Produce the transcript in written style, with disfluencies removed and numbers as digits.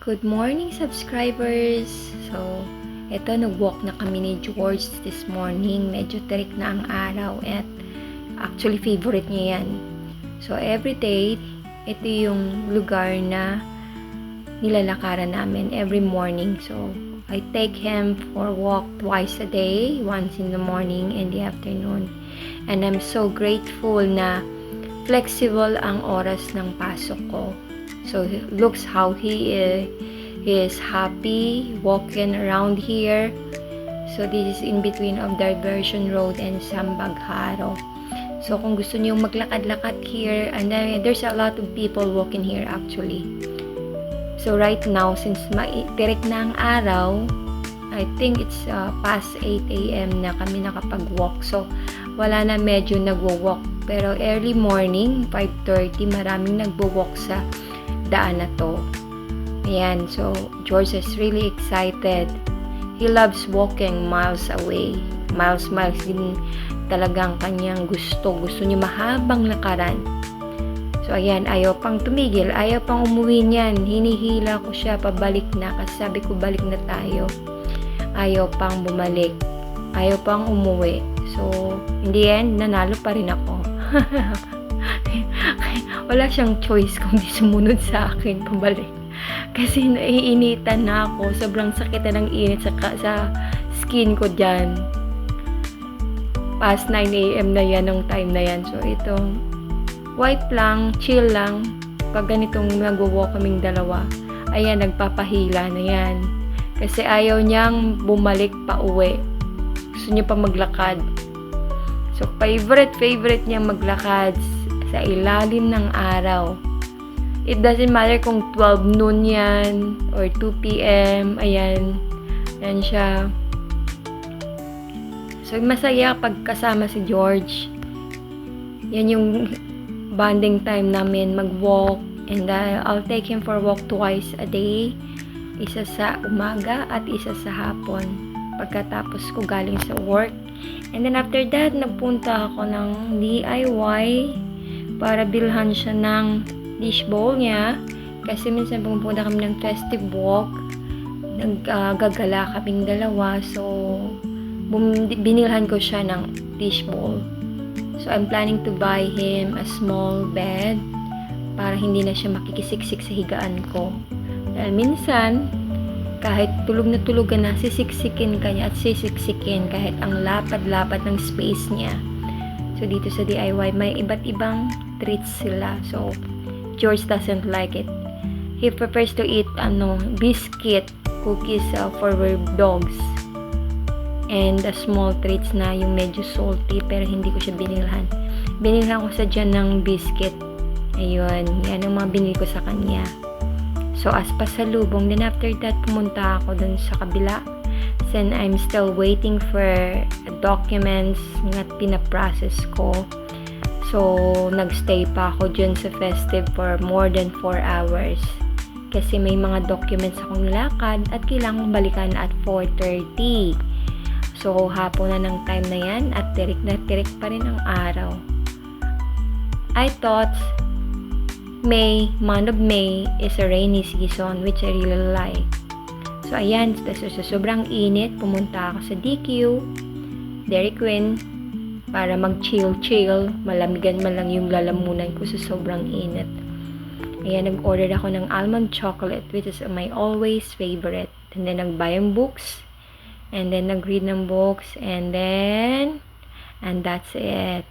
Good morning, subscribers! So, eto, nag-walk na kami ni George this morning. Medyo tarik na ang araw at actually favorite niya yan. So, every day, ito yung lugar na nilalakaran namin every morning. So, I take him for a walk twice a day, once in the morning and the afternoon. And I'm so grateful na flexible ang oras ng pasok ko. So looks how he is happy walking around here. So this is in between of Diversion Road and Sambagharo. So kung gusto niyo maglakad-lakad here, and there's a lot of people walking here actually. So right now, since tirik na ang araw, I think it's past 8 a.m. na kami nakapag-walk. So wala na medyo nagwo-walk. Pero early morning, 5:30, maraming nagwo-walk sa daan na to. Ayan, so George is really excited. He loves walking miles away. Miles din talagang kanyang gusto. Gusto niya mahabang lakaran. So ayan, ayaw pang tumigil. Ayaw pang umuwi niyan. Hinihila ko siya pabalik na kasi sabi ko balik na tayo. Ayaw pang bumalik. Ayaw pang umuwi. So, in the end, nanalo pa rin ako. Wala siyang choice kung di sumunod sa akin pabalik. Kasi naiinitan na ako. Sobrang sakit na ng init sa skin ko dyan. Past 9 a.m. na yan, nung time na yan. So, itong white lang, chill lang. Pag ganitong nag-walk kaming dalawa, ayan, nagpapahila na yan. Kasi ayaw niyang bumalik pa uwi. Gusto niya pa maglakad. So, favorite niya maglakad sa ilalim ng araw. It doesn't matter kung 12 noon yan or 2 p.m. Ayan. Ayan siya. So, masaya pag kasama si George. Yan yung bonding time namin, mag-walk. And I'll take him for a walk twice a day. Isa sa umaga at isa sa hapon. Pagkatapos ko galing sa work. And then after that, nagpunta ako ng DIY para bilhan siya ng dish bowl niya. Kasi minsan pumunta kami ng festive walk. Naggagala kaming dalawa. So, binilhan ko siya ng dish bowl. So, I'm planning to buy him a small bed para hindi na siya makikisiksik sa higaan ko. Dahil minsan, kahit tulog na tulugan na, sisiksikin ka niya at sisiksikin kahit ang lapad-lapad ng space niya. So, dito sa DIY, may iba't ibang treats sila. So, George doesn't like it. He prefers to eat biscuit, cookies for dogs. And the small treats na yung medyo salty, pero hindi ko siya binilhan. Binilhan ko sa dyan ng biscuit. Ayun, yan ang mga binili ko sa kanya. So, as pasalubong, then after that, pumunta ako dun sa kabila. Then, I'm still waiting for documents na pinaprocess ko. So, nagstay pa ako dyan sa festive for more than 4 hours. Kasi may mga documents akong nilakad at kailangan balikan at 4:30. So, hapon na ng time na yan at tirik na tirik pa rin ang araw. I thought month of May is a rainy season, which I really like. So, ayan, sa sobrang init, pumunta ako sa DQ, Dairy Queen, para mag-chill. Malamigan man lang yung lalamunan ko sa sobrang init. Ayan, nag-order ako ng almond chocolate, which is my always favorite. And then, nag-buy ng books, and then, nag-read ng books, and that's it.